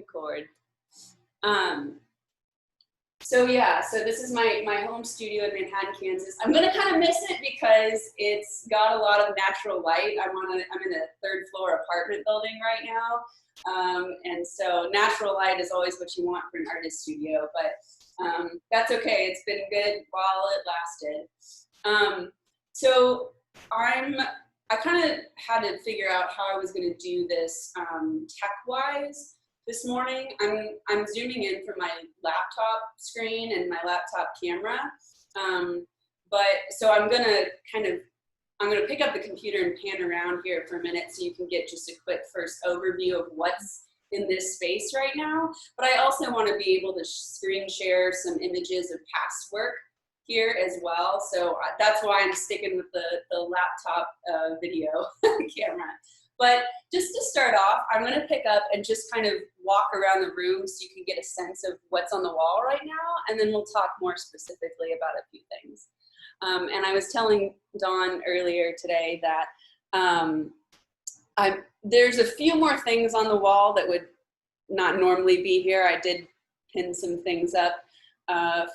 record. So yeah, so this is my home studio in Manhattan, Kansas. I'm gonna kind of miss it because it's got a lot of natural light. I'm in a third floor apartment building right now. And so natural light is always what you want for an artist studio, but that's okay. It's been good while it lasted. So I kind of had to figure out how I was going to do this tech-wise this morning. I'm zooming in from my laptop screen and my laptop camera, but so I'm going to pick up the computer and pan around here for a minute so you can get just a quick first overview of what's in this space right now. But I also want to be able to screen share some images of past work here as well. So that's why I'm sticking with the laptop video camera. But just to start off, I'm going to pick up and just kind of walk around the room so you can get a sense of what's on the wall right now, and then we'll talk more specifically about a few things. And I was telling Dawn earlier today that there's a few more things on the wall that would not normally be here. I did pin some things up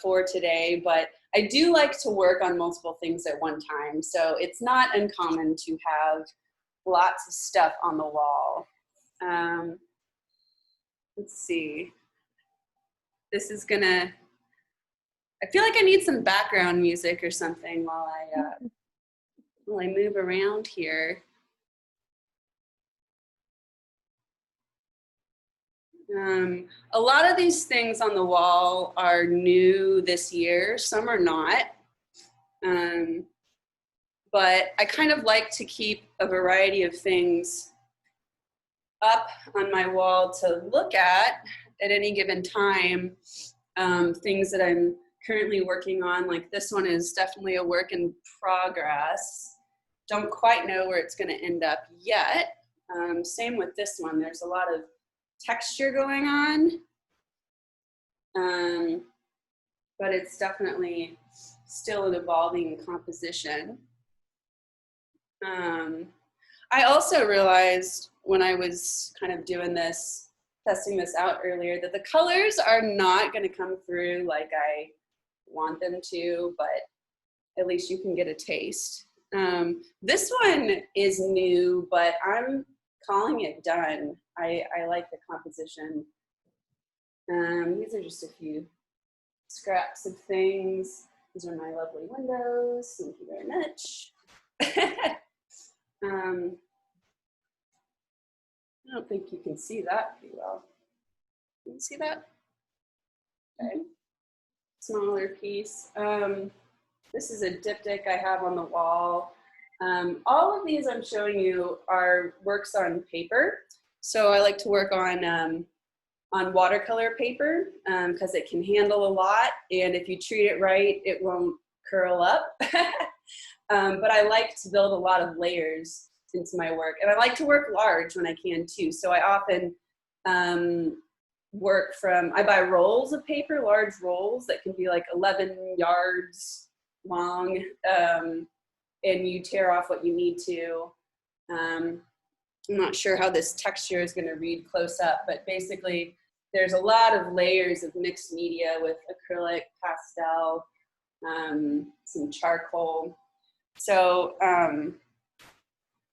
for today, but I do like to work on multiple things at one time. So it's not uncommon to have lots of stuff on the wall. Let's see. This is gonna, I feel like I need some background music or something while I move around here. A lot of these things on the wall are new this year, some are not. But I kind of like to keep a variety of things up on my wall to look at any given time. Things that I'm currently working on, like this one is definitely a work in progress. Don't quite know where it's gonna end up yet. Same with this one, there's a lot of texture going on. But it's definitely still an evolving composition. I also realized when I was kind of doing this, testing this out earlier, that the colors are not going to come through like I want them to, but at least you can get a taste. This one is new, but I'm calling it done. I like the composition. These are just a few scraps of things. These are my lovely windows. Thank you very much. I don't think you can see that pretty well. Can you see that? Okay. Smaller piece. This is a diptych I have on the wall. All of these I'm showing you are works on paper. So I like to work on watercolor paper because it can handle a lot, and if you treat it right, it won't curl up. But I like to build a lot of layers into my work, and I like to work large when I can too. So I often I buy rolls of paper, large rolls that can be like 11 yards long, and you tear off what you need to. I'm not sure how this texture is going to read close up, but basically there's a lot of layers of mixed media with acrylic, pastel, some charcoal. So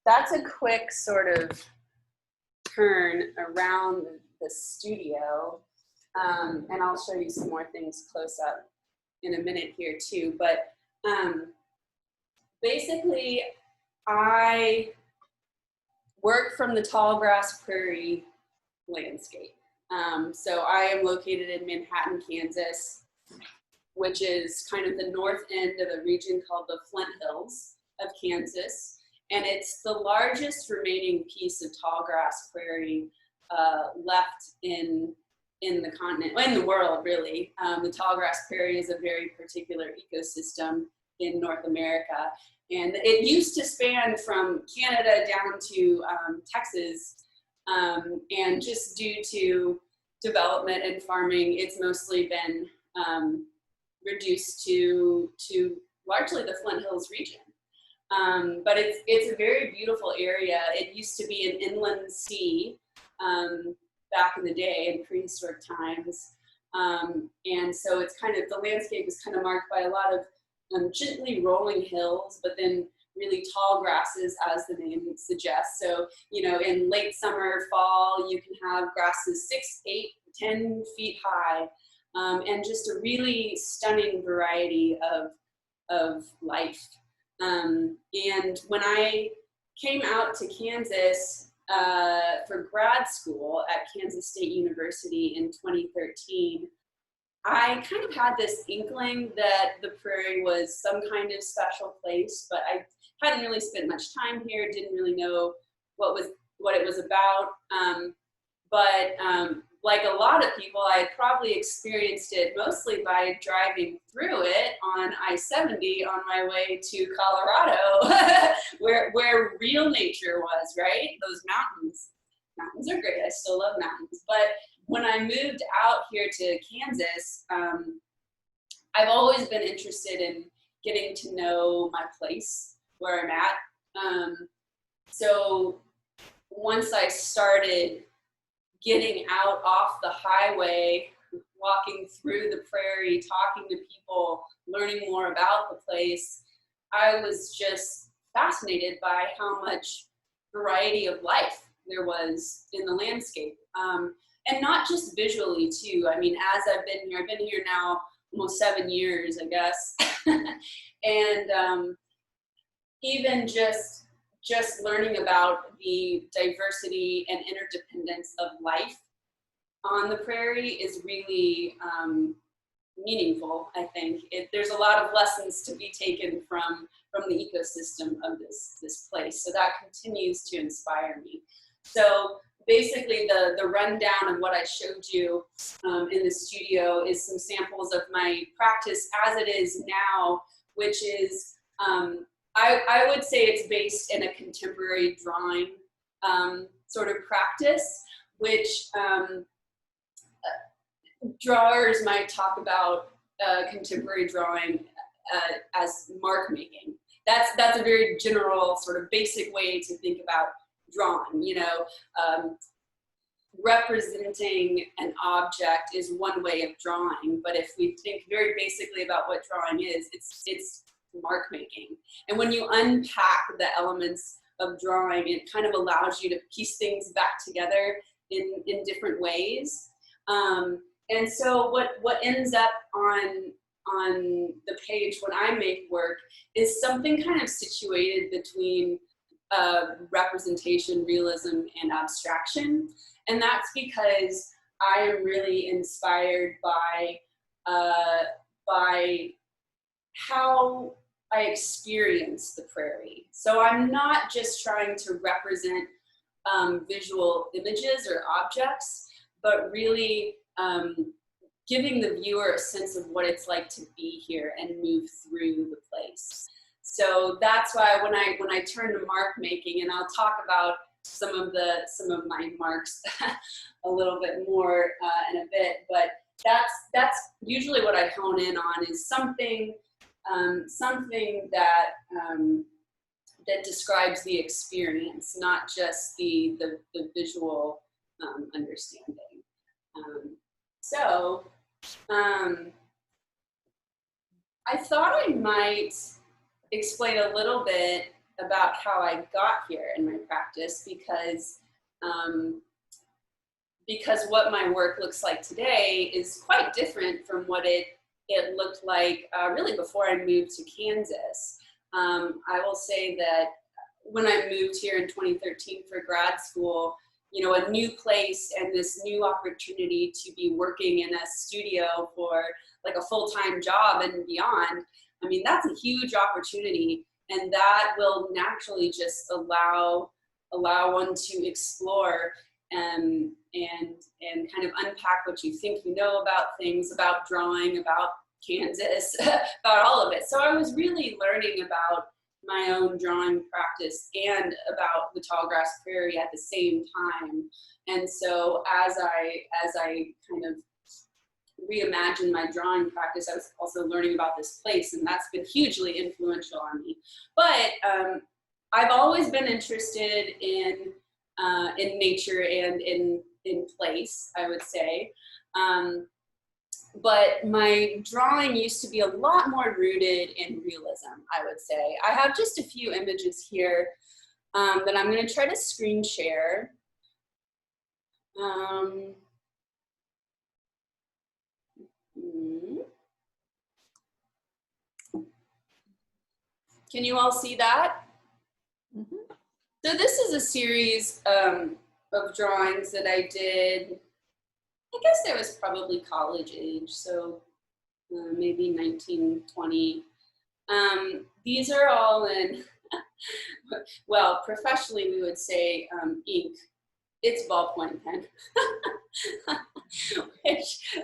that's a quick sort of turn around the studio. And I'll show you some more things close up in a minute here too. But basically, I work from the Tallgrass Prairie landscape. So I am located in Manhattan, Kansas, which is kind of the north end of a region called the Flint Hills of Kansas. And it's the largest remaining piece of tallgrass prairie left in the continent, in the world really. The tallgrass prairie is a very particular ecosystem in North America. And it used to span from Canada down to Texas. And just due to development and farming, it's mostly been reduced to largely the Flint Hills region. But it's a very beautiful area. It used to be an inland sea, back in the day in prehistoric times. And so it's kind of, the landscape is kind of marked by a lot of gently rolling hills, but then really tall grasses, as the name suggests. So, you know, in late summer, fall, you can have grasses 6, 8, 10 feet high, and just a really stunning variety of life. And when I came out to Kansas for grad school at Kansas State University in 2013, I kind of had this inkling that the prairie was some kind of special place, but I hadn't really spent much time here, didn't really know what it was about. Like a lot of people, I had probably experienced it mostly by driving through it on I-70 on my way to Colorado, where real nature was, right? Those mountains. Mountains are great, I still love mountains. But when I moved out here to Kansas, I've always been interested in getting to know my place, where I'm at. So once I started getting out off the highway, walking through the prairie, talking to people, learning more about the place, I was just fascinated by how much variety of life there was in the landscape. And not just visually too. I mean, as I've been here now almost 7 years, I guess. And even just learning about the diversity and interdependence of life on the prairie is really meaningful, I think. There's a lot of lessons to be taken from the ecosystem of this place. So that continues to inspire me. So basically the rundown of what I showed you in the studio is some samples of my practice as it is now, which is, I would say it's based in a contemporary drawing sort of practice, which drawers might talk about contemporary drawing as mark making. That's a very general sort of basic way to think about drawing. You know, representing an object is one way of drawing, but if we think very basically about what drawing is, it's mark making. And when you unpack the elements of drawing, it kind of allows you to piece things back together in different ways. And so what ends up on the page when I make work is something kind of situated between representation, realism, and abstraction. And that's because I am really inspired by how I experience the prairie. So I'm not just trying to represent visual images or objects, but really giving the viewer a sense of what it's like to be here and move through the place. So that's why when I turn to mark making, and I'll talk about some of my marks a little bit more in a bit, but that's usually what I hone in on, is something that that describes the experience, not just the visual understanding. I thought I might explain a little bit about how I got here in my practice, because what my work looks like today is quite different from what it looked like really before I moved to Kansas. I will say that when I moved here in 2013 for grad school, you know, a new place and this new opportunity to be working in a studio for like a full-time job and beyond, I mean, that's a huge opportunity, and that will naturally just allow one to explore and kind of unpack what you think you know about things, about drawing, about Kansas, about all of it. So I was really learning about my own drawing practice and about the Tallgrass Prairie at the same time. And so as I kind of reimagined my drawing practice, I was also learning about this place, and that's been hugely influential on me. But I've always been interested in nature and in in place, I would say. But my drawing used to be a lot more rooted in realism, I would say. I have just a few images here that I'm going to try to screen share. Can you all see that? Mm-hmm. So this is a series of drawings that I did. I guess I was probably college age, so maybe 19, 20. These are all in, well, professionally we would say ink. It's ballpoint pen. Which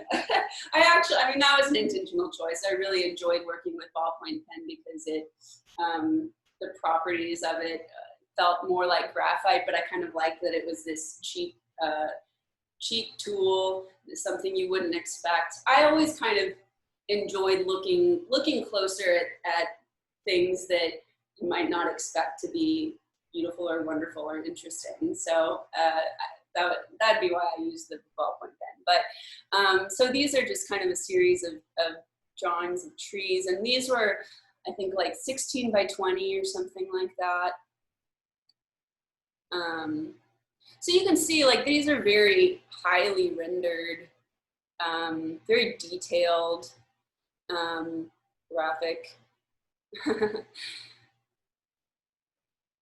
I mean, that was an intentional choice. I really enjoyed working with ballpoint pen because the properties of it felt more like graphite, but I kind of liked that it was this cheap tool, something you wouldn't expect. I always kind of enjoyed looking closer at things that you might not expect to be beautiful or wonderful or interesting. So that'd be why I use the ballpoint pen. But so these are just kind of a series of drawings of trees, and these were, I think, like 16 by 20 or something like that. So you can see, like, these are very highly rendered, very detailed, graphic.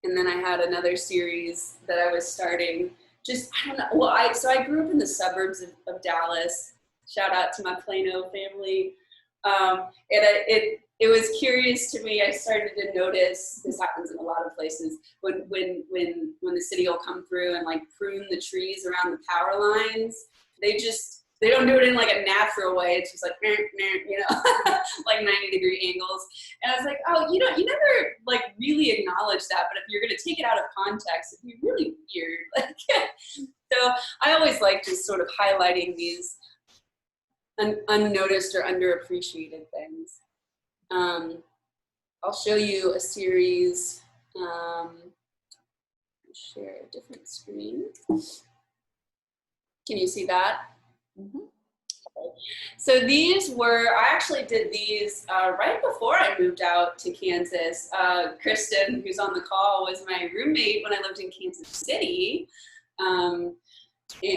And then I had another series that I was starting. Just, I don't know. Well, so I grew up in the suburbs of Dallas. Shout out to my Plano family. And it was curious to me. I started to notice, this happens in a lot of places, when the city will come through and like prune the trees around the power lines. They don't do it in like a natural way. It's just like, you know, like 90-degree angles. And I was like, oh, you never like really acknowledge that. But if you're going to take it out of context, it'd be really weird. Like, so I always like just sort of highlighting these unnoticed or underappreciated things. I'll show you a series. Share a different screen. Can you see that? Mm-hmm. So these were, I actually did these right before I moved out to Kansas. Kristen, who's on the call, was my roommate when I lived in Kansas City. And she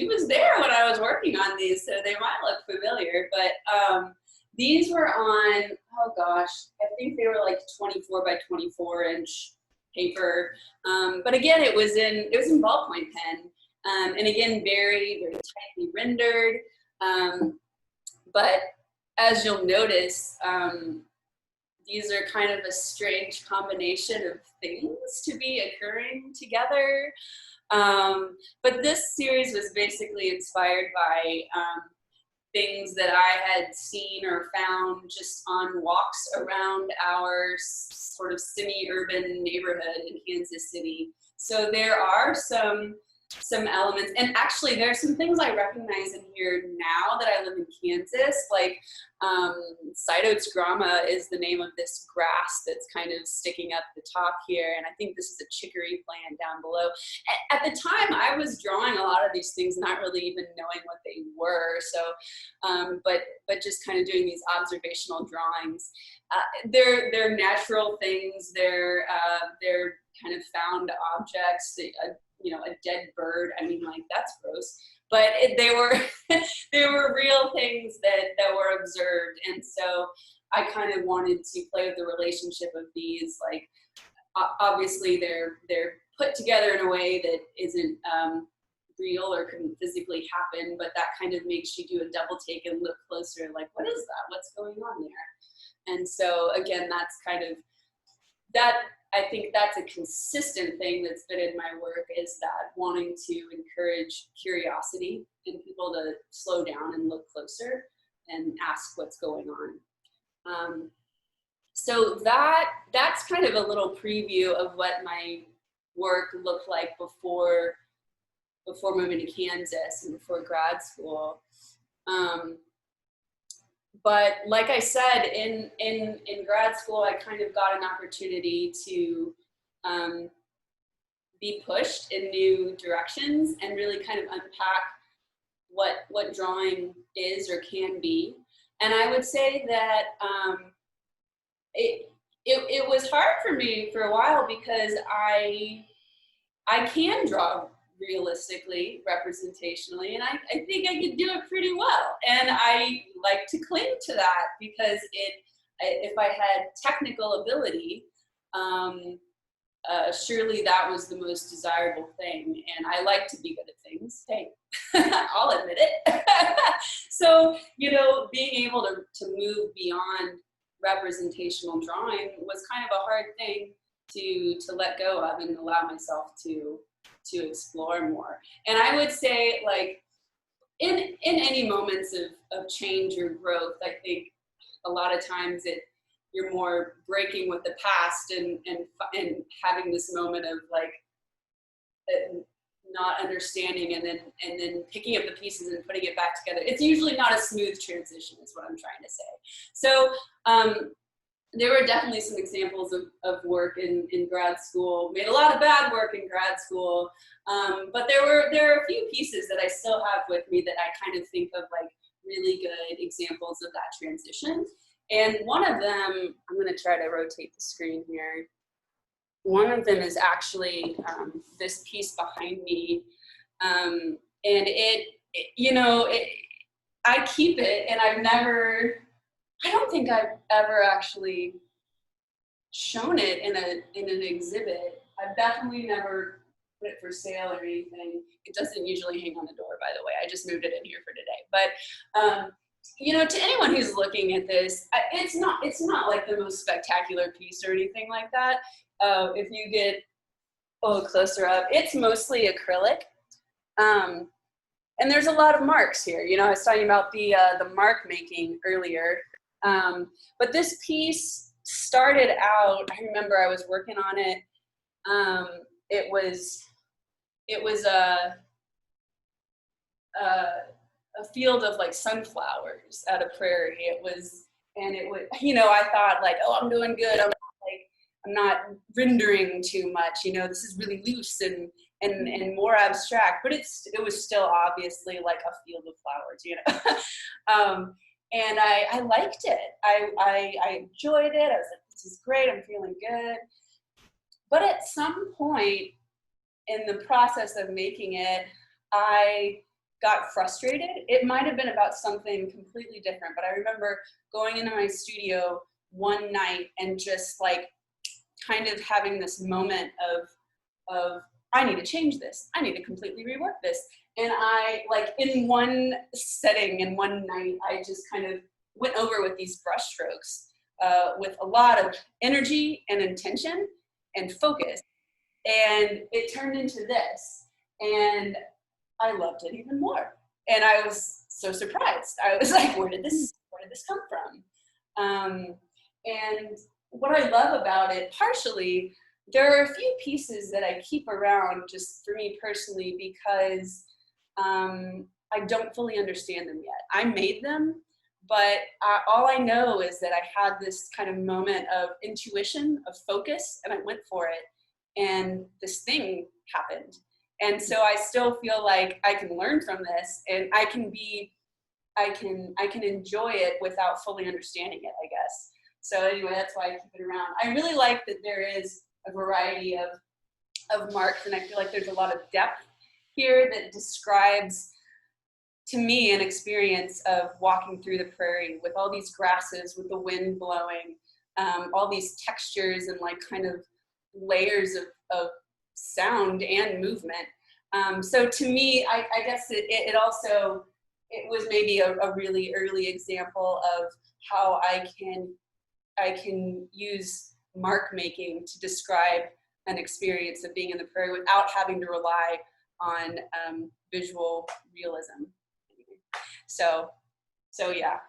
was there when I was working on these, so they might look familiar. But these were on, oh gosh, I think they were like 24 by 24 inch paper. But again, it was in ballpoint pen. And again, very, very tightly rendered. But as you'll notice, these are kind of a strange combination of things to be occurring together. But this series was basically inspired by things that I had seen or found just on walks around our sort of semi-urban neighborhood in Kansas City. So there are some elements, and actually there's some things I recognize in here now that I live in Kansas, like Cytotsgrama is the name of this grass that's kind of sticking up the top here, and I think this is a chicory plant down below. At the time, I was drawing a lot of these things not really even knowing what they were, so but just kind of doing these observational drawings. They're natural things, they're kind of found objects, you know, a dead bird. I mean, like, that's gross. But they were real things that were observed. And so I kind of wanted to play with the relationship of these. Like, obviously they're put together in a way that isn't real or couldn't physically happen, but that kind of makes you do a double take and look closer, like, what is that? What's going on there? And so again, that's kind of, that, I think that's a consistent thing that's been in my work, is that wanting to encourage curiosity in people to slow down and look closer and ask what's going on. So that's kind of a little preview of what my work looked like before moving to Kansas and before grad school. But like I said, in grad school, I kind of got an opportunity to be pushed in new directions and really kind of unpack what drawing is or can be. And I would say that it was hard for me for a while because I can draw realistically, representationally, and I think I could do it pretty well. And I like to cling to that because if I had technical ability, surely that was the most desirable thing. And I like to be good at things. Hey, I'll admit it. So, you know, being able to move beyond representational drawing was kind of a hard thing to let go of and allow myself to explore more. And I would say, like, in any moments of change or growth, I think a lot of times you're more breaking with the past and having this moment of like not understanding and then picking up the pieces and putting it back together. It's usually not a smooth transition is what I'm trying to say. So there were definitely some examples of work in grad school. Made a lot of bad work in grad school, but there are a few pieces that I still have with me that I kind of think of like really good examples of that transition. And one of them, I'm going to try to rotate the screen here. One of them is actually this piece behind me, and I keep it, and I don't think I've ever actually shown it in an exhibit. I've definitely never put it for sale or anything. It doesn't usually hang on the door, by the way. I just moved it in here for today. But to anyone who's looking at this, it's not like the most spectacular piece or anything like that. If you get a little closer up, it's mostly acrylic. And there's a lot of marks here. You know, I was talking about the mark making earlier. But this piece started out, I remember I was working on it. It was a field of like sunflowers at a prairie. I thought like, oh, I'm doing good. I'm not rendering too much. You know, this is really loose and more abstract, but it was still obviously like a field of flowers, you know. And I liked it. I enjoyed it. I was like, this is great. I'm feeling good. But at some point in the process of making it, I got frustrated. It might have been about something completely different, but I remember going into my studio one night and just like kind of having this moment of I need to change this. I need to completely rework this. And I, like, in one setting, in one night, I just kind of went over with these brush strokes with a lot of energy and intention and focus. And it turned into this. And I loved it even more. And I was so surprised. I was like, where did this come from? And what I love about it, partially, there are a few pieces that I keep around just for me personally because I don't fully understand them yet. I made them, but all I know is that I had this kind of moment of intuition, of focus, and I went for it. And this thing happened. And so I still feel like I can learn from this and I can enjoy it without fully understanding it, I guess. So anyway, that's why I keep it around. I really like that there is a variety of marks, and I feel like there's a lot of depth here that describes to me an experience of walking through the prairie with all these grasses, with the wind blowing, all these textures and like kind of layers of sound and movement. So to me, I guess it was maybe a really early example of how I can use mark making to describe an experience of being in the prairie without having to rely on visual realism. So yeah.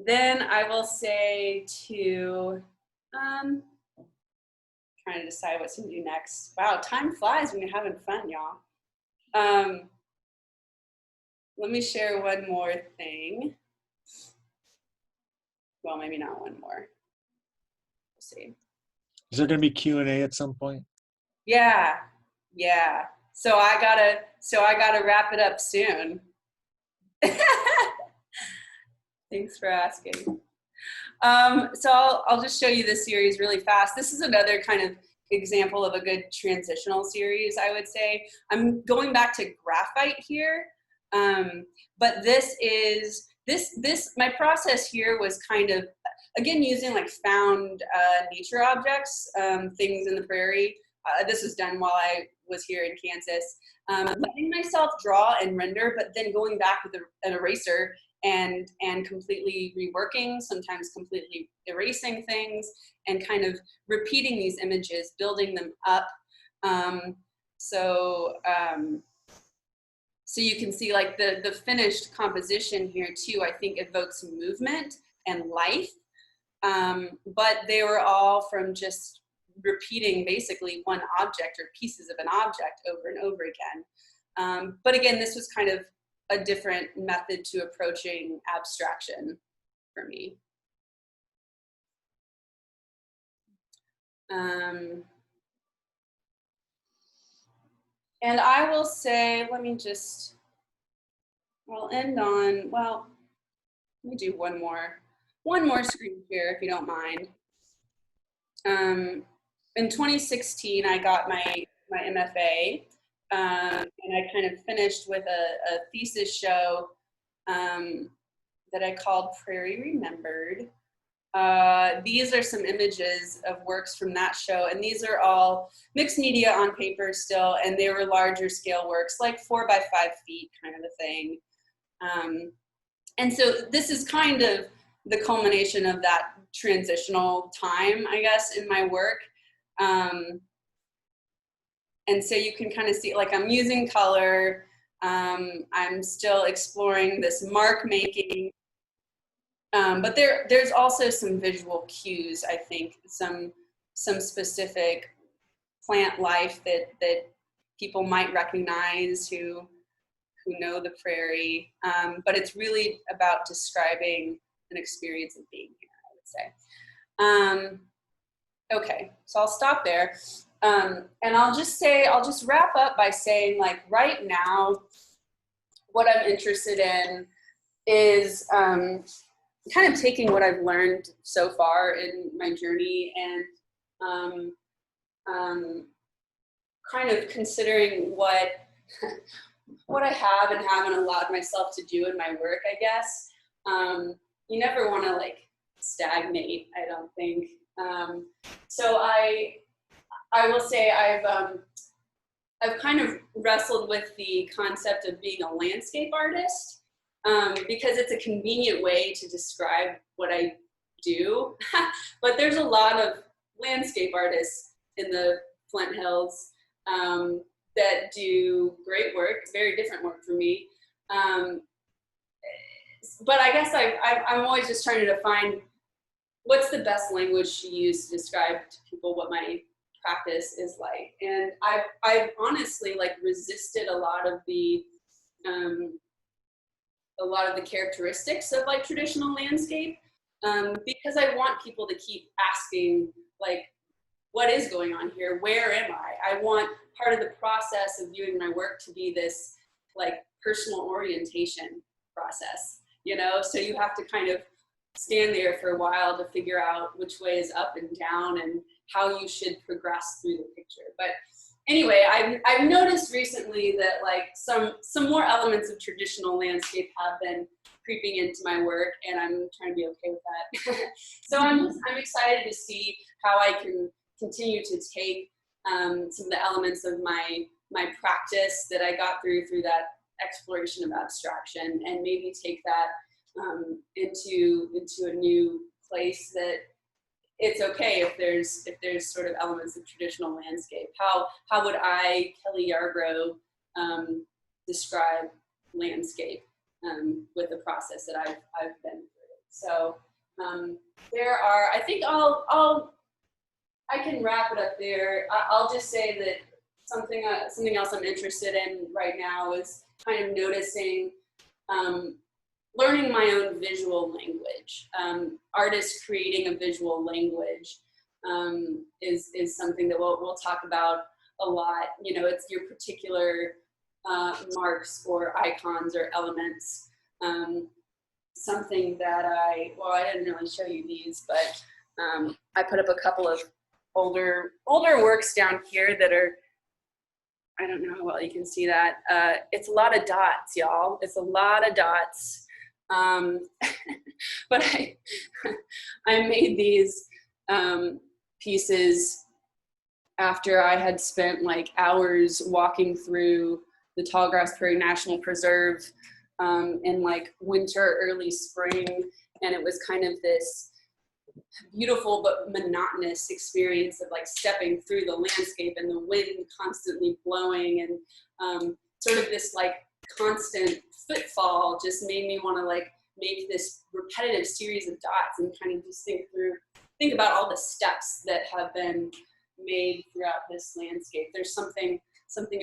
Then I will say to, trying to decide what to do next. Wow, time flies when you're having fun, y'all. Let me share one more thing. Well, maybe not one more. We'll see. Is there going to be Q&A at some point? Yeah, yeah. So I gotta wrap it up soon. Thanks for asking. So I'll just show you this series really fast. This is another kind of example of a good transitional series, I would say. I'm going back to graphite here, but my process here was kind of, again, using like found nature objects, things in the prairie. This was done while I was here in Kansas. Letting myself draw and render, but then going back with an eraser and completely reworking, sometimes completely erasing things, and kind of repeating these images, building them up. So you can see like the finished composition here too, I think evokes movement and life. But they were all from just repeating basically one object or pieces of an object over and over again. But again, this was kind of a different method to approaching abstraction for me. And I will say, I'll end on, well, let me do one more screen share if you don't mind. In 2016, I got my MFA, and I kind of finished with a thesis show that I called Prairie Remembered. These are some images of works from that show, and these are all mixed media on paper still, and they were larger scale works, like 4 by 5 feet kind of a thing. And so this is kind of the culmination of that transitional time, I guess, in my work. And so you can kind of see, like, I'm using color. I'm still exploring this mark making. But there's also some visual cues, I think, some specific plant life that people might recognize who know the prairie. But it's really about describing an experience of being here, I would say. Okay, so I'll stop there. And I'll just wrap up by saying, like, right now, what I'm interested in is kind of taking what I've learned so far in my journey and kind of considering what I have and haven't allowed myself to do in my work, I guess. You never want to, like, stagnate, I don't think. So I will say I've kind of wrestled with the concept of being a landscape artist, because it's a convenient way to describe what I do. But there's a lot of landscape artists in the Flint Hills that do great work, very different work from me. But I guess I'm always just trying to define what's the best language to use to describe to people what my practice is like. And I've honestly, like, resisted a lot of the characteristics of, like, traditional landscape, because I want people to keep asking, like, what is going on here? Where am I? I want part of the process of viewing my work to be this, like, personal orientation process, you know? So you have to kind of stand there for a while to figure out which way is up and down and how you should progress through the picture. But anyway, I've noticed recently that, like, some more elements of traditional landscape have been creeping into my work, and I'm trying to be okay with that. So I'm excited to see how I can continue to take some of the elements of my practice that I got through that exploration of abstraction, and maybe take that into a new place that it's okay if there's sort of elements of traditional landscape. How would I, Kelly Yarbrough, describe landscape with the process that I've been through? So there are, I think I can wrap it up there. I'll just say that something else I'm interested in right now is kind of noticing, learning my own visual language. Artists creating a visual language is something that we'll talk about a lot. You know, it's your particular marks or icons or elements. Something that well, I didn't really show you these, but I put up a couple of older works down here that are, I don't know how well you can see that. It's a lot of dots, y'all. It's a lot of dots. But I made these pieces after I had spent like hours walking through the Tallgrass Prairie National Preserve in like winter, early spring. And it was kind of this beautiful but monotonous experience of like stepping through the landscape and the wind constantly blowing, and sort of this like constant footfall just made me want to like make this repetitive series of dots and kind of just think about all the steps that have been made throughout this landscape. There's something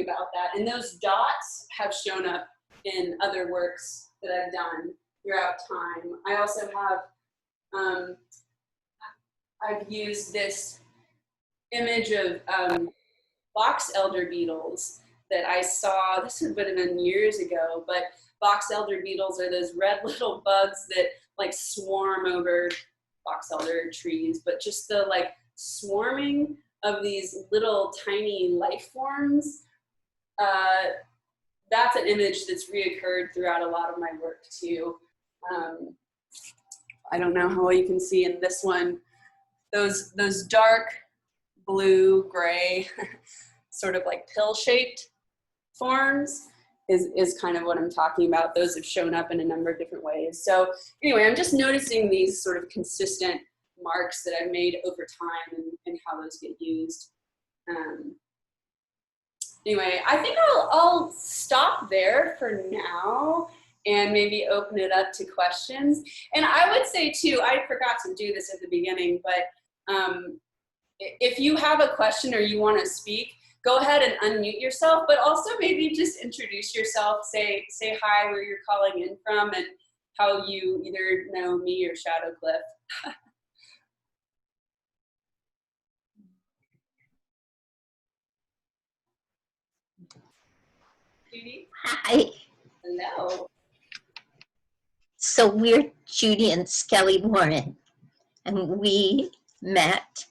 about that, and those dots have shown up in other works that I've done throughout time. I also have I've used this image of box elder beetles that I saw, this would have been years ago, but box elder beetles are those red little bugs that like swarm over box elder trees, but just the like swarming of these little tiny life forms, that's an image that's reoccurred throughout a lot of my work too. I don't know how well you can see in this one, those dark blue, gray, sort of like pill-shaped forms is kind of what I'm talking about. Those have shown up in a number of different ways. So anyway, I'm just noticing these sort of consistent marks that I've made over time and how those get used. Anyway, I think I'll stop there for now and maybe open it up to questions. And I would say too, I forgot to do this at the beginning, but if you have a question or you want to speak, go ahead and unmute yourself, but also maybe just introduce yourself, say hi, where you're calling in from, and how you either know me or Shadowcliff. Judy? Hi. Hello. So we're Judy and Skelly Warren, and we met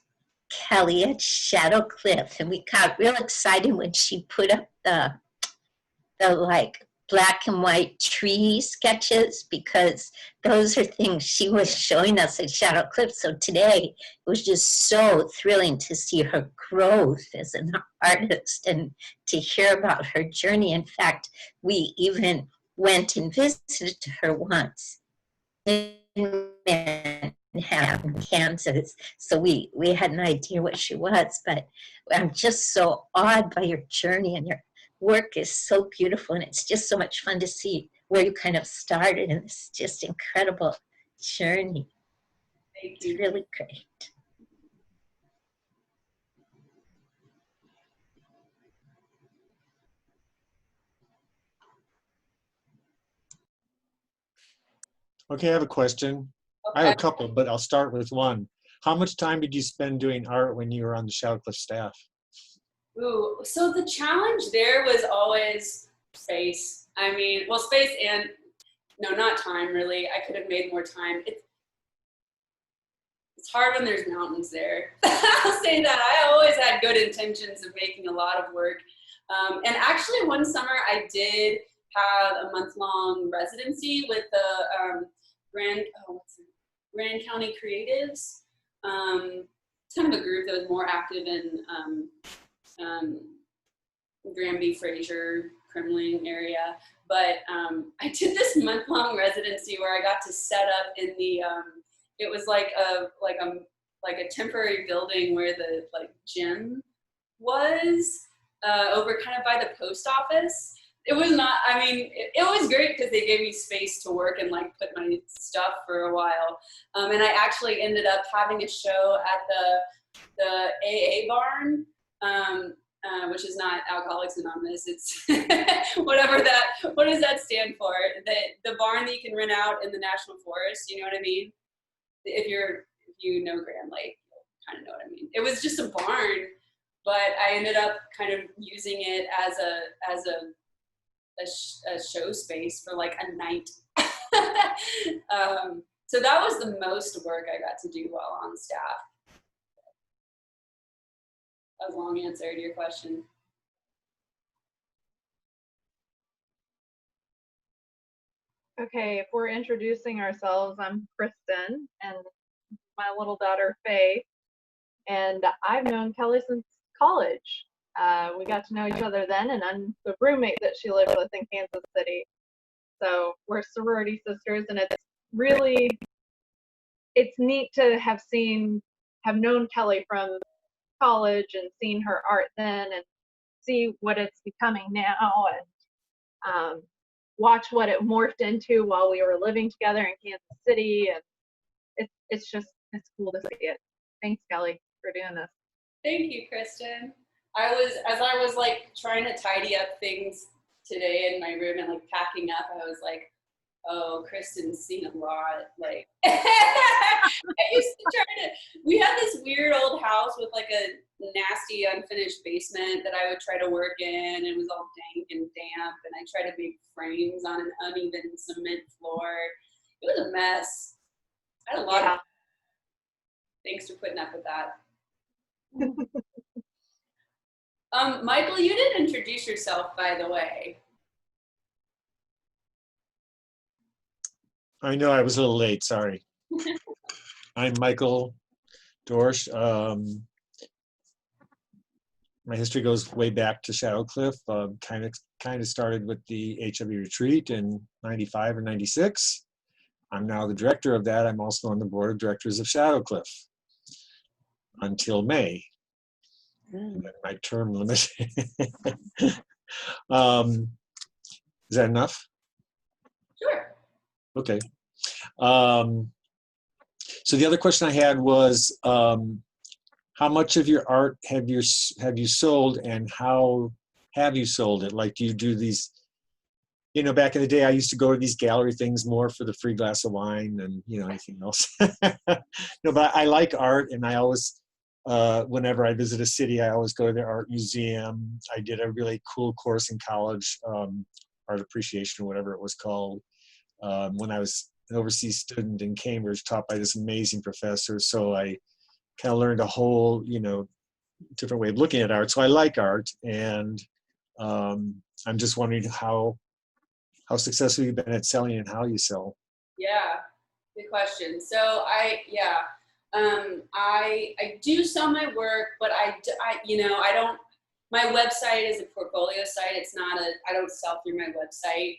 Kelly at Shadowcliff, and we got real excited when she put up the like black and white tree sketches, because those are things she was showing us at Shadowcliff. So today it was just so thrilling to see her growth as an artist and to hear about her journey. In fact, we even went and visited her once in Manhattan, Kansas. So we had an idea what she was, but I'm just so awed by your journey, and your work is so beautiful, and it's just so much fun to see where you kind of started in this just incredible journey. Thank you. It's really great. Okay, I have a question. Okay. I have a couple, but I'll start with one. How much time did you spend doing art when you were on the Shadowcliff staff? Ooh, so the challenge there was always space. I mean, well, space and, no, not time really. I could have made more time. It's hard when there's mountains there. I'll say that. I always had good intentions of making a lot of work. And actually one summer I did have a month-long residency with the Grand County Creatives. It's kind of a group that was more active in Granby, Fraser, Kremling area. But I did this month-long residency where I got to set up in the, it was like a temporary building where the like gym was over kind of by the post office. It was not, I mean, it was great because they gave me space to work and like put my stuff for a while. And I actually ended up having a show at the AA barn, which is not Alcoholics Anonymous. It's what does that stand for? The barn that you can rent out in the National Forest, you know what I mean? If you know Grand Lake, you'll kind of know what I mean. It was just a barn but I ended up kind of using it as a show space for like a night. So that was the most work I got to do while on staff. That was a long answer to your question. Okay, if we're introducing ourselves, I'm Kristen, and my little daughter, Faye, and I've known Kelly since college. We got to know each other then, and I'm the roommate that she lived with in Kansas City. So we're sorority sisters, and it's neat to have known Kelly from college and seen her art then, and see what it's becoming now, and watch what it morphed into while we were living together in Kansas City, and it's cool to see it. Thanks, Kelly, for doing this. Thank you, Kristen. As I was like trying to tidy up things today in my room and like packing up, I was like, oh, Kristen's seen a lot. Like, we had this weird old house with like a nasty unfinished basement that I would try to work in. It was all dank and damp, and I tried to make frames on an uneven cement floor. It was a mess. I had a lot of thanks for putting up with that. Michael, you didn't introduce yourself, by the way. I know I was a little late, sorry. I'm Michael Dorsch. My history goes way back to Shadowcliff. Kind of started with the HW retreat in 95 or 96. I'm now the director of that. I'm also on the board of directors of Shadowcliff until May. My term limit. Is that enough? Sure. Okay. So the other question I had was, how much of your art have you sold, and how have you sold it? Like, do you do these, back in the day, I used to go to these gallery things more for the free glass of wine and, anything else. No, but I like art, and I always, whenever I visit a city, I always go to their art museum. I did a really cool course in college, art appreciation, whatever it was called, when I was an overseas student in Cambridge, taught by this amazing professor. So I kind of learned a whole, different way of looking at art. So I like art, and I'm just wondering how successful you've been at selling and how you sell. Yeah, good question. So I do sell my work, but I don't. My website is a portfolio site. It's not I don't sell through my website.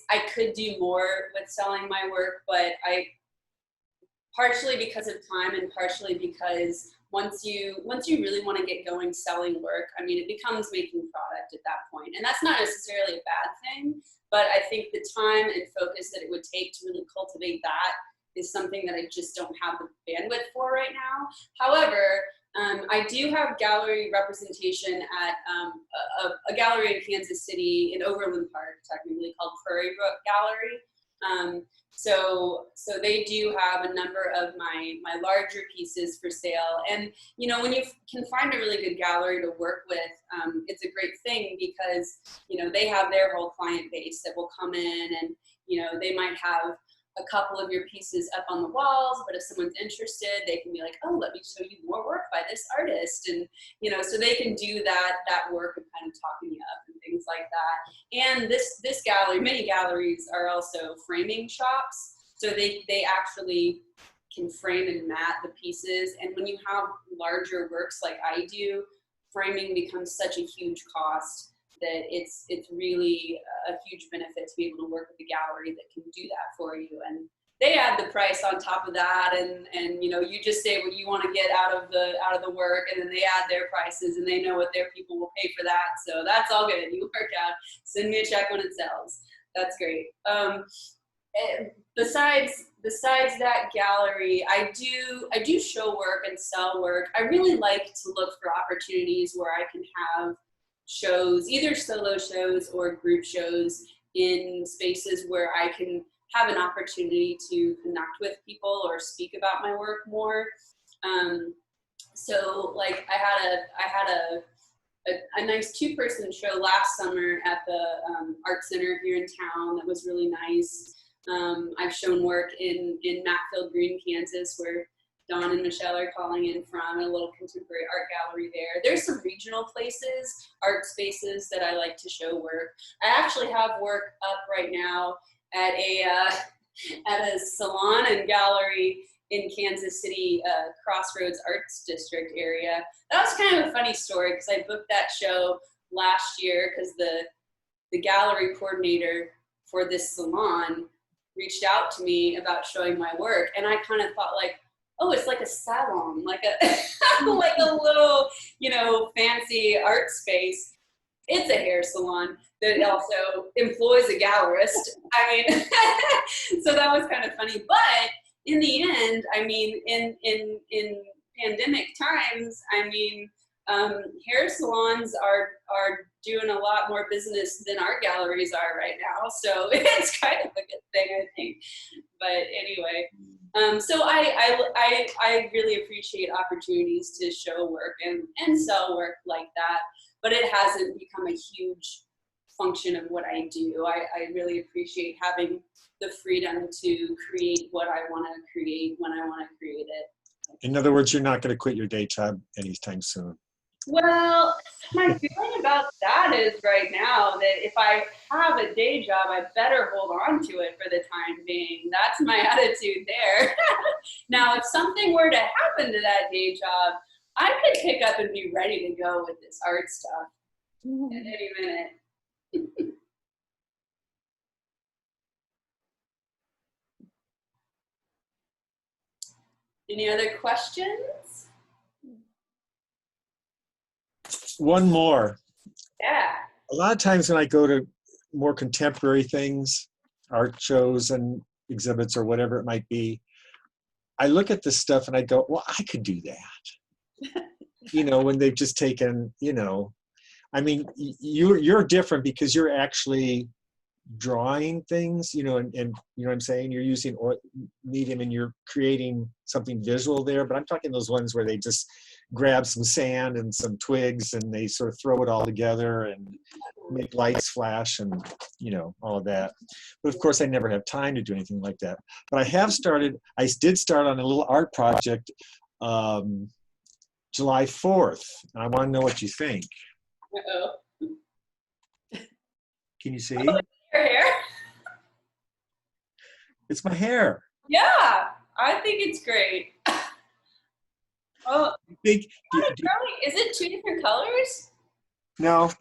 I could do more with selling my work, but partially because of time and partially because once you really want to get going selling work, I mean, it becomes making product at that point. And that's not necessarily a bad thing, but I think the time and focus that it would take to really cultivate that is something that I just don't have the bandwidth for right now. However, I do have gallery representation at a gallery in Kansas City in Overland Park, technically called Prairie Brook Gallery. So they do have a number of my larger pieces for sale. And, when you can find a really good gallery to work with, it's a great thing because, they have their whole client base that will come in and, they might have a couple of your pieces up on the walls, but if someone's interested, they can be like, oh, let me show you more work by this artist. And, so they can do that work of kind of talking you up and things like that. And this gallery, many galleries are also framing shops. So they actually can frame and mat the pieces. And when you have larger works like I do, framing becomes such a huge cost that it's really a huge benefit to be able to work with a gallery that can do that for you. And they add the price on top of that, and you just say what you want to get out of the work, and then they add their prices, and they know what their people will pay for that. So that's all good. You work out. Send me a check when it sells. That's great. Besides that gallery, I do show work and sell work. I really like to look for opportunities where I can have shows, either solo shows or group shows, in spaces where I can have an opportunity to connect with people or speak about my work more. So like I had a nice 2-person show last summer at the art center here in town that was really nice. I've shown work in Matfield Green, Kansas, where Dawn and Michelle are calling in from, a little contemporary art gallery there. There's some regional places, art spaces that I like to show work. I actually have work up right now at a salon and gallery in Kansas City, Crossroads Arts District area. That was kind of a funny story because I booked that show last year because the gallery coordinator for this salon reached out to me about showing my work, and I kind of thought like, oh, it's like a salon, like a like a little, you know, fancy art space. It's a hair salon that also employs a gallerist. I mean, so that was kind of funny. But in the end, I mean, in pandemic times, I mean, hair salons are doing a lot more business than art galleries are right now. So it's kind of a good thing, I think. But anyway, so I really appreciate opportunities to show work and sell work like that. But it hasn't become a huge function of what I do. I really appreciate having the freedom to create what I want to create when I want to create it. In other words, you're not going to quit your day job anytime soon. Well, my feeling about that is right now that if I have a day job, I better hold on to it for the time being. That's my attitude there. Now, if something were to happen to that day job, I could pick up and be ready to go with this art stuff at any minute. Any other questions? One more. Yeah. A lot of times when I go to more contemporary things, art shows and exhibits or whatever it might be, I look at this stuff and I go, well, I could do that. You know, when they've just taken, you know, I mean, you're different because you're actually drawing things, you know, and you know what I'm saying? You're using medium and you're creating something visual there, but I'm talking those ones where they just grab some sand and some twigs and they sort of throw it all together and make lights flash and, you know, all of that. But of course I never have time to do anything like that. But I did start on a little art project July 4th. And I want to know what you think. Uh-oh. Can you see? Oh, your hair? It's my hair. Yeah, I think it's great. Oh, Is is it 2 different colors? no,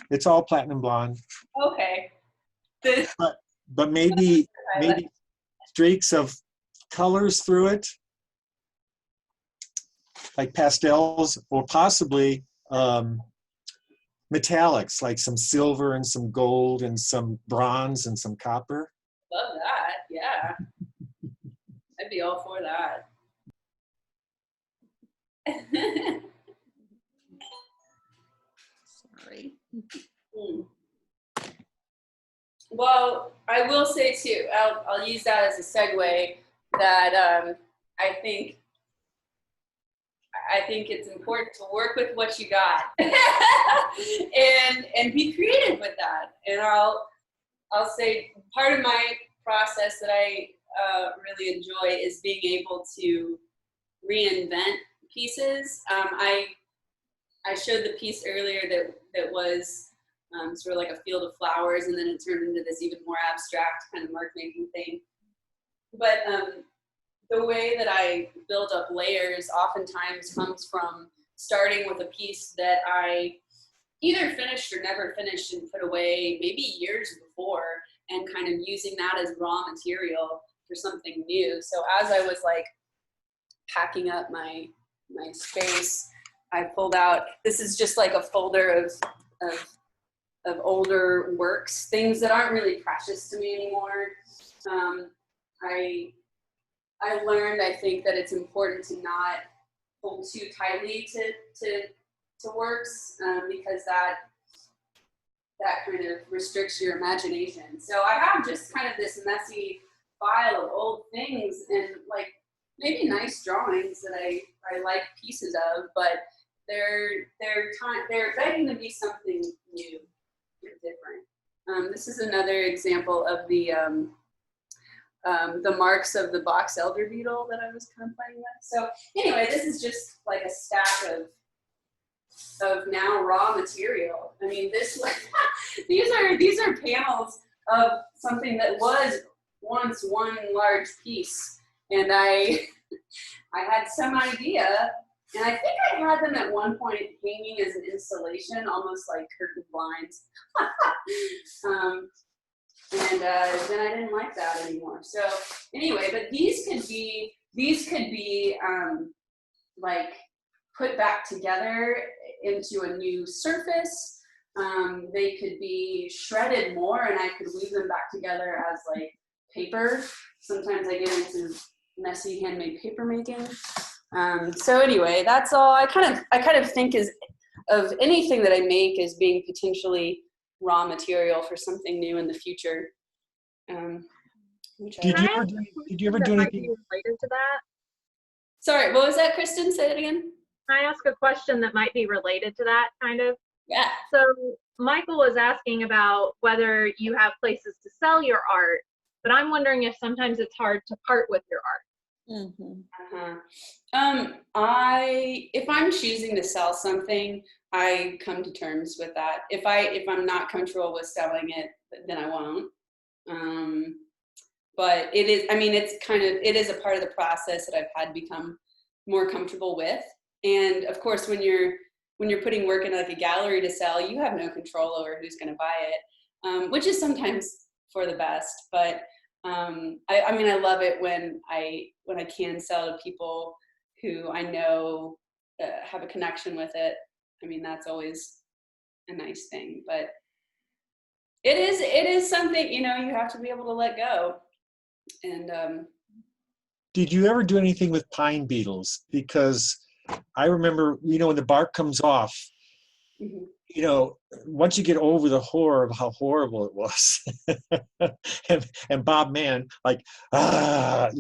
it's all platinum blonde. Okay. But maybe streaks of colors through it, like pastels, or possibly metallics, like some silver and some gold and some bronze and some copper. Love that. Yeah. I'd be all for that. Sorry. Well, I will say too, I'll use that as a segue, that I think it's important to work with what you got and be creative with that. And I'll say part of my process that I really enjoy is being able to reinvent pieces. I showed the piece earlier that was sort of like a field of flowers, and then it turned into this even more abstract kind of mark making thing. But the way that I build up layers oftentimes comes from starting with a piece that I either finished or never finished and put away maybe years before, and kind of using that as raw material for something new. So as I was like packing up my space, I pulled out, this is just like a folder of older works, things that aren't really precious to me anymore. I learned, I think, that it's important to not hold too tightly to works because that kind of restricts your imagination. So I have just kind of this messy file of old things, and like maybe nice drawings that I like pieces of, but they're begging to be something new and different. This is another example of the marks of the box elder beetle that I was kind of playing with. So anyway, this is just like a stack of now raw material. I mean, this these are panels of something that was once one large piece, and I had some idea, and I think I had them at one point hanging as an installation, almost like curtain blinds. And then I didn't like that anymore. So anyway, but these could be like put back together into a new surface. They could be shredded more, and I could weave them back together as like paper. Sometimes I get into messy handmade paper making. So anyway, that's all. I kind of think of anything that I make as being potentially raw material for something new in the future. Did you ever do anything related to that? Sorry, what was that, Kristen? Say that again. Can I ask a question that might be related to that, kind of? Yeah. So Michael was asking about whether you have places to sell your art, but I'm wondering if sometimes it's hard to part with your art. Mm-hmm. If I'm choosing to sell something, I come to terms with that. If I'm not comfortable with selling it, then I won't. But it is, I mean, it is a part of the process that I've had become more comfortable with. And of course, when you're putting work in like a gallery to sell, you have no control over who's going to buy it, which is sometimes for the best. But I mean, I love it when I can sell to people who I know have a connection with it. I mean, that's always a nice thing. But it is something, you have to be able to let go. And did you ever do anything with pine beetles? Because I remember, when the bark comes off, mm-hmm. Once you get over the horror of how horrible it was, and Bob Mann, like, they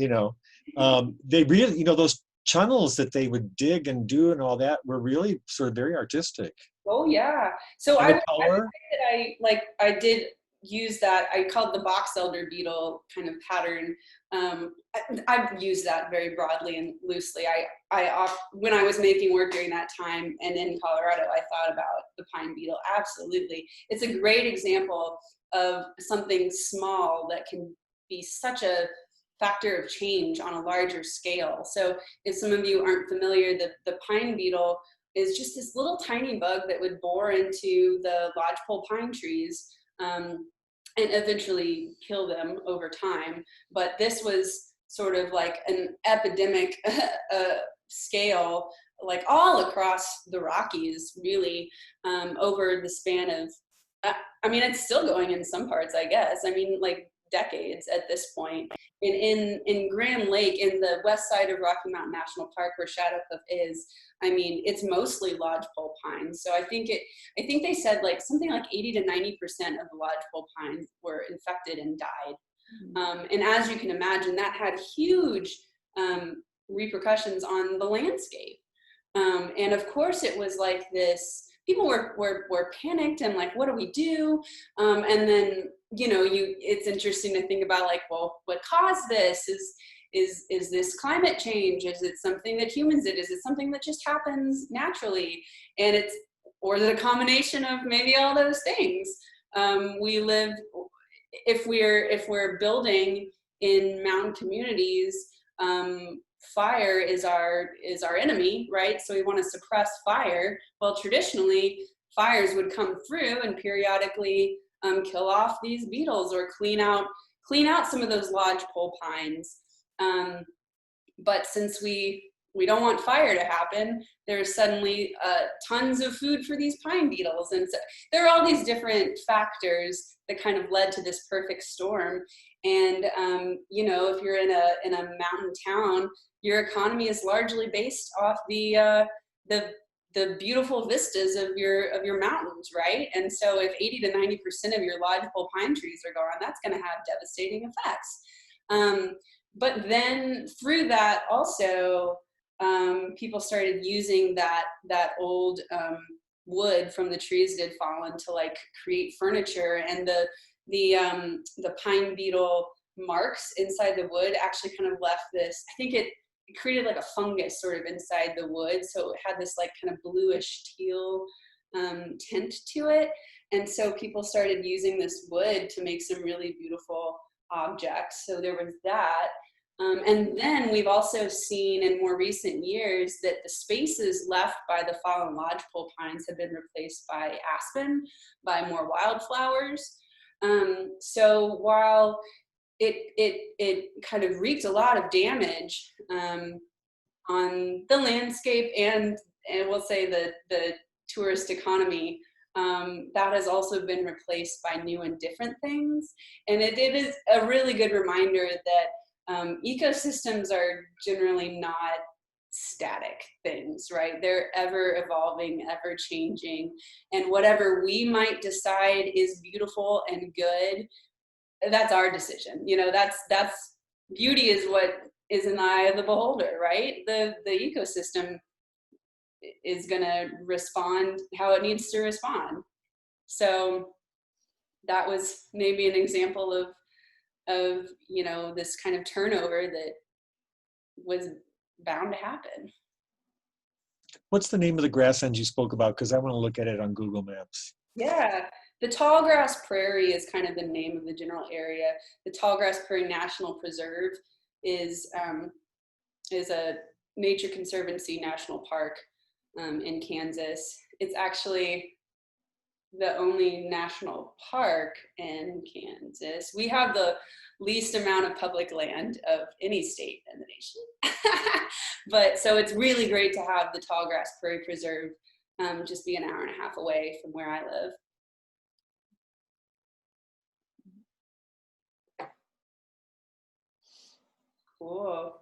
really, those tunnels that they would dig and do and all that were really sort of very artistic. Oh yeah. So I did use that. I called the box elder beetle kind of pattern. I've used that very broadly and loosely. When I was making work during that time and in Colorado, I thought about the pine beetle. Absolutely. It's a great example of something small that can be such a factor of change on a larger scale. So if some of you aren't familiar, the pine beetle is just this little tiny bug that would bore into the lodgepole pine trees and eventually kill them over time. But this was sort of like an epidemic scale, like all across the Rockies, really, over the span of, I mean, it's still going in some parts, I guess. I mean, like decades at this point. And in Grand Lake, in the west side of Rocky Mountain National Park, where Shadowcliff is, I mean, it's mostly lodgepole pines. So I think they said like something like 80 to 90% of the lodgepole pines were infected and died. Mm-hmm. And as you can imagine, that had huge repercussions on the landscape. And of course, it was like this. People were panicked and like, what do we do? And then it's interesting to think about like, well, what caused this? Is this climate change? Is it something that humans did? Is it something that just happens naturally? And or is it a combination of maybe all those things? If we're building in mountain communities, fire is our enemy, right? So we want to suppress fire. Well, traditionally, fires would come through and periodically kill off these beetles or clean out some of those lodgepole pines. But since we don't want fire to happen, there's suddenly tons of food for these pine beetles. And so there are all these different factors that kind of led to this perfect storm. And if you're in a mountain town, your economy is largely based off the beautiful vistas of your mountains, right? And so if 80 to 90% of your lodgepole pine trees are gone, that's going to have devastating effects. but then through that also, people started using that old wood from the trees that had fallen to like create furniture, and the pine beetle marks inside the wood actually kind of left this, I think it created like a fungus sort of inside the wood, so it had this like kind of bluish teal tint to it. And so people started using this wood to make some really beautiful objects. So there was that. And then we've also seen in more recent years that the spaces left by the fallen lodgepole pines have been replaced by aspen, by more wildflowers. So while it kind of wreaked a lot of damage on the landscape and we'll say the tourist economy, that has also been replaced by new and different things. And it is a really good reminder that ecosystems are generally not static things, right? They're ever evolving, ever changing. And whatever we might decide is beautiful and good, that's our decision. You know, that's beauty is what is in the eye of the beholder, right? The ecosystem is going to respond how it needs to respond. So that was maybe an example of you know, this kind of turnover that was bound to happen. What's the name of the grasslands you spoke about? Because I want to look at it on Google Maps. Yeah, the Tallgrass Prairie is kind of the name of the general area. The Tallgrass Prairie National Preserve is a Nature Conservancy National Park in Kansas. It's actually the only national park in Kansas. We have the least amount of public land of any state in the nation. But so it's really great to have the Tallgrass Prairie Preserve just be an hour and a half away from where I live. Cool.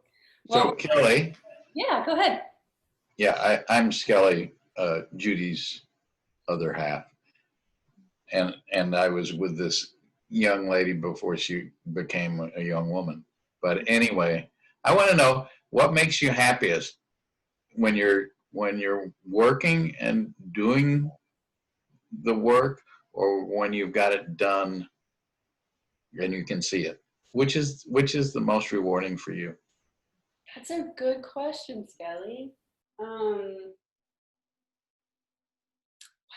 Well, So Kelly, yeah, go ahead. yeah, I'm Skelly, Judy's other half, and I was with this young lady before she became a young woman. But anyway, I want to know what makes you happiest when you're working and doing the work, or when you've got it done and you can see it. Which is the most rewarding for you? That's a good question, Skelly.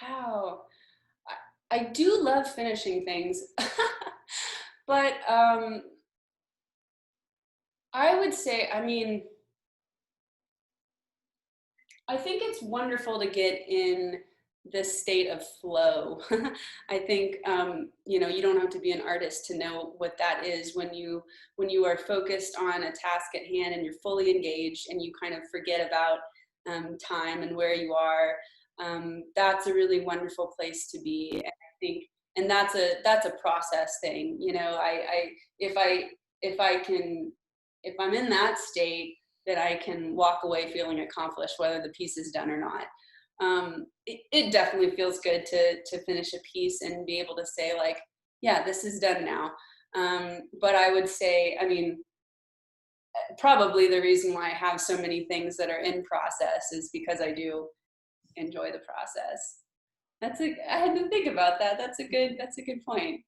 Wow. I do love finishing things, but I would say, I mean, I think it's wonderful to get in this state of flow. I think, you know, you don't have to be an artist to know what that is when you are focused on a task at hand and you're fully engaged and you kind of forget about time and where you are. That's a really wonderful place to be. And I think, and that's a process thing. You know, if I'm in that state, that I can walk away feeling accomplished, whether the piece is done or not. It definitely feels good to finish a piece and be able to say like, yeah, this is done now. But I would say, I mean, probably the reason why I have so many things that are in process is because I do enjoy the process. I had to think about that. That's a good point.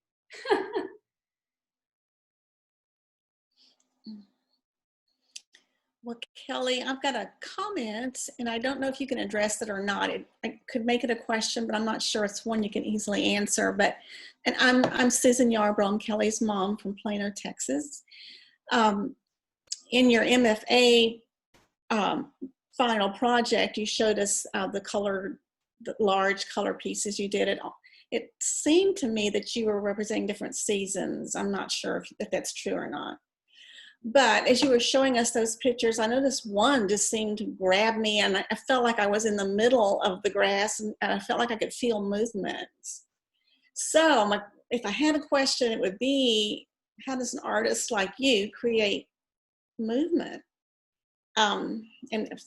Well, Kelly, I've got a comment, and I don't know if you can address it or not. I could make it a question, but I'm not sure it's one you can easily answer. And I'm Susan Yarbrough, I'm Kelly's mom from Plano, Texas. In your MFA final project, you showed us the large color pieces you did. It seemed to me that you were representing different seasons. I'm not sure if that's true or not. But as you were showing us those pictures, I noticed one just seemed to grab me, and I felt like I was in the middle of the grass, and I felt like I could feel movement. So if I had a question, it would be, how does an artist like you create movement? And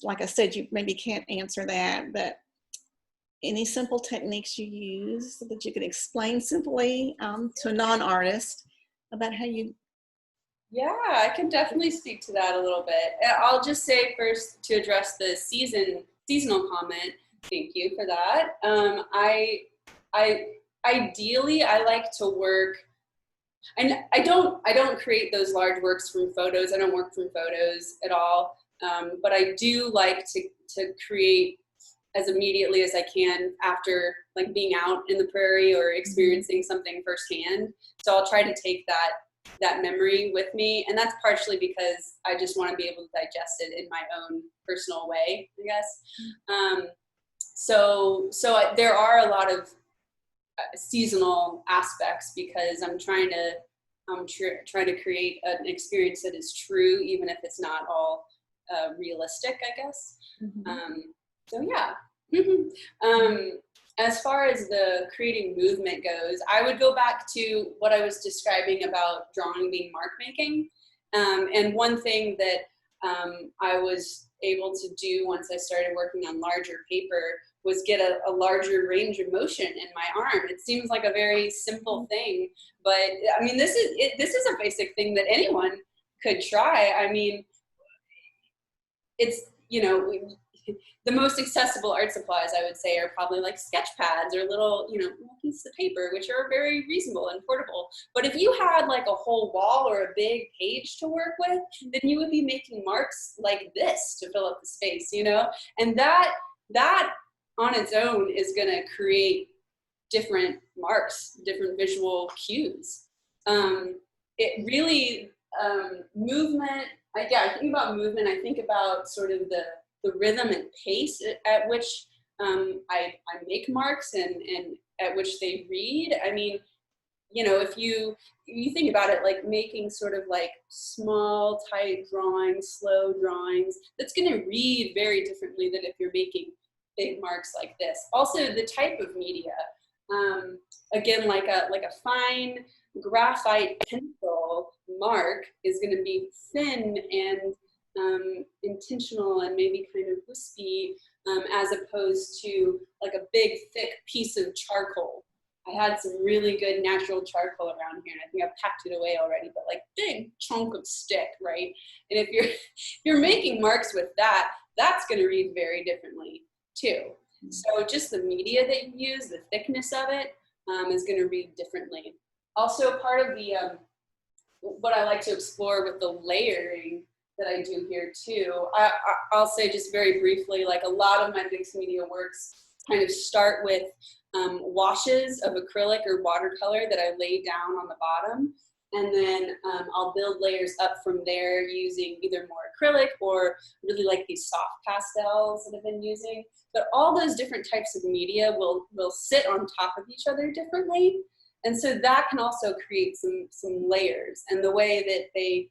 like I said, you maybe can't answer that, but any simple techniques you use that you could explain simply to a non-artist about how you Yeah, I can definitely speak to that a little bit. I'll just say first to address the seasonal comment. Thank you for that. I ideally I like to work, and I don't create those large works from photos. I don't work from photos at all. But I do like to create as immediately as I can after like being out in the prairie or experiencing something firsthand. So I'll try to take that memory with me, and that's partially because I just want to be able to digest it in my own personal way, I guess. There are a lot of seasonal aspects because I'm trying to create an experience that is true, even if it's not all realistic, I guess. So yeah. As far as the creating movement goes, I would go back to what I was describing about drawing being mark making. And one thing that I was able to do once I started working on larger paper was get a larger range of motion in my arm. It seems like a very simple thing, but I mean, this is a basic thing that anyone could try. I mean, it's, the most accessible art supplies I would say are probably like sketch pads or little pieces of paper, which are very reasonable and portable. But if you had like a whole wall or a big page to work with, then you would be making marks like this to fill up the space, and that on its own is going to create different marks, different visual cues. It really, movement, I think about movement, I think about sort of the rhythm and pace at which I make marks and at which they read. I mean, if you think about it, like making sort of like small, tight drawings, slow drawings, that's going to read very differently than if you're making big marks like this. Also, the type of media, again, like a fine graphite pencil mark is going to be thin and intentional and maybe kind of wispy, as opposed to like a big thick piece of charcoal. I had some really good natural charcoal around here, and I think I've packed it away already, but like big chunk of stick, right? And if you're making marks with that, that's going to read very differently too. So just the media that you use, the thickness of it, is going to read differently. Also, part of the what I like to explore with the layering that I do here too, I'll say just very briefly, like a lot of my mixed media works kind of start with washes of acrylic or watercolor that I lay down on the bottom, and then I'll build layers up from there using either more acrylic or really like these soft pastels that I've been using. But all those different types of media will sit on top of each other differently, and so that can also create some layers, and the way that they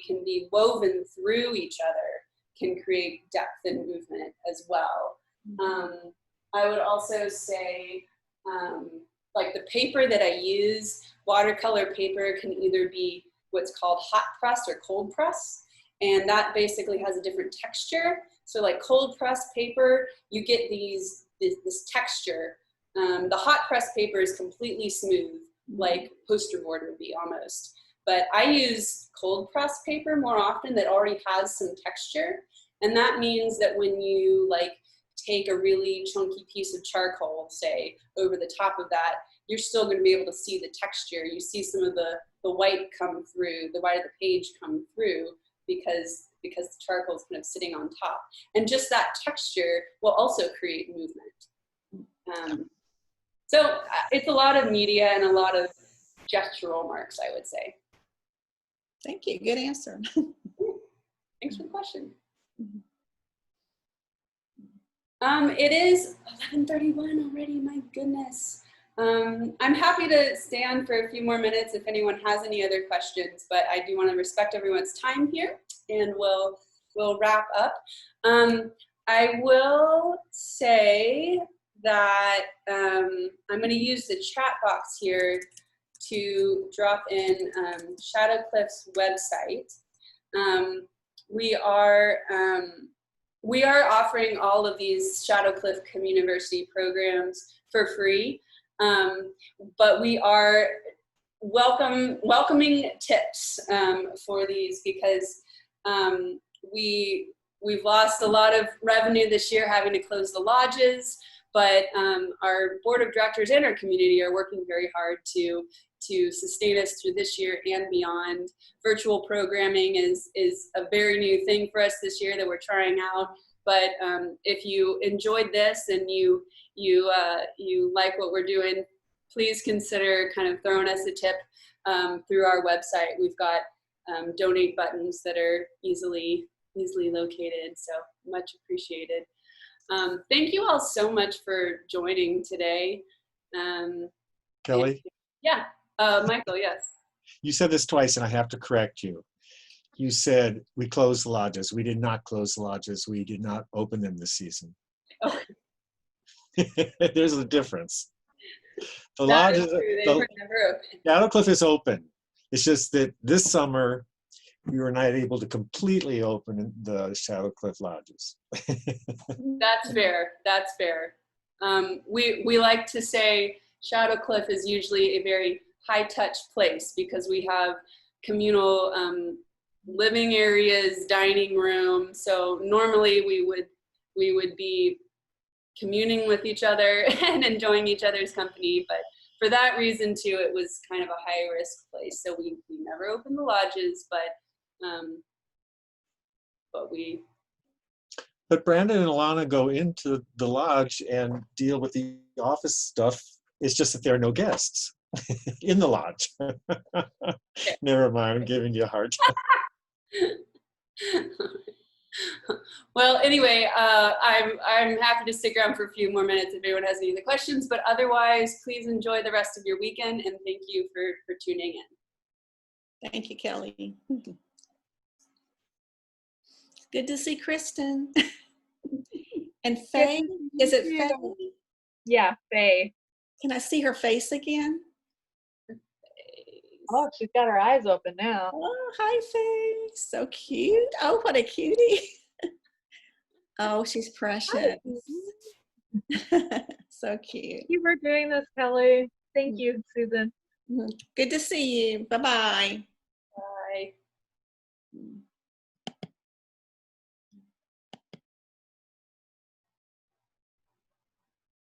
can be woven through each other can create depth and movement as well. I would also say, like the paper that I use, watercolor paper can either be what's called hot press or cold press, and that basically has a different texture. So like cold press paper, you get this texture. The hot press paper is completely smooth, like poster board would be almost. But I use cold press paper more often that already has some texture. And that means that when you like take a really chunky piece of charcoal, say, over the top of that, you're still going to be able to see the texture. You see some of the white come through, the white of the page come through because the charcoal is kind of sitting on top. And just that texture will also create movement. So it's a lot of media and a lot of gestural marks, I would say. Thank you. Good answer. Thanks for the question. It is 11:31 already, my goodness. I'm happy to stay on for a few more minutes if anyone has any other questions, but I do want to respect everyone's time here, and we'll wrap up. I will say that I'm going to use the chat box here to drop in Shadowcliff's website. We are offering all of these Shadowcliff Communiversity programs for free, but we are welcoming tips for these, because we've lost a lot of revenue this year having to close the lodges, but our board of directors and our community are working very hard to sustain us through this year and beyond. Virtual programming is a very new thing for us this year that we're trying out. But if you enjoyed this and you like what we're doing, please consider kind of throwing us a tip through our website. We've got donate buttons that are easily located, so much appreciated. Thank you all so much for joining today. Kelly? Yeah, Michael, yes. You said this twice, and I have to correct you. You said we closed the lodges. We did not close the lodges. We did not open them this season. Okay. There's a difference. The That lodges, is true. They were never open. Shadowcliff is open. It's just that this summer we were not able to completely open the Shadowcliff lodges. That's fair. That's fair. We like to say Shadowcliff is usually a very high-touch place because we have communal living areas, dining room. So normally we would be communing with each other and enjoying each other's company, but for that reason too, it was kind of a high-risk place. So we never opened the lodges, but we. But Brandon and Alana go into the lodge and deal with the office stuff. It's just that there are no guests in the lodge. Never mind, I'm giving you a hard time. Well, anyway, I'm happy to stick around for a few more minutes if anyone has any other questions, but otherwise, please enjoy the rest of your weekend, and thank you for tuning in. Thank you, Kelly. Good to see Kristen. And Faye, is it Faye? Yeah, Faye. Can I see her face again? Oh, she's got her eyes open now. Oh, hi, Faye. So cute. Oh, what a cutie. Oh, she's precious. So cute. Thank you for doing this, Kelly. Thank you, Susan. Good to see you. Bye-bye. Bye.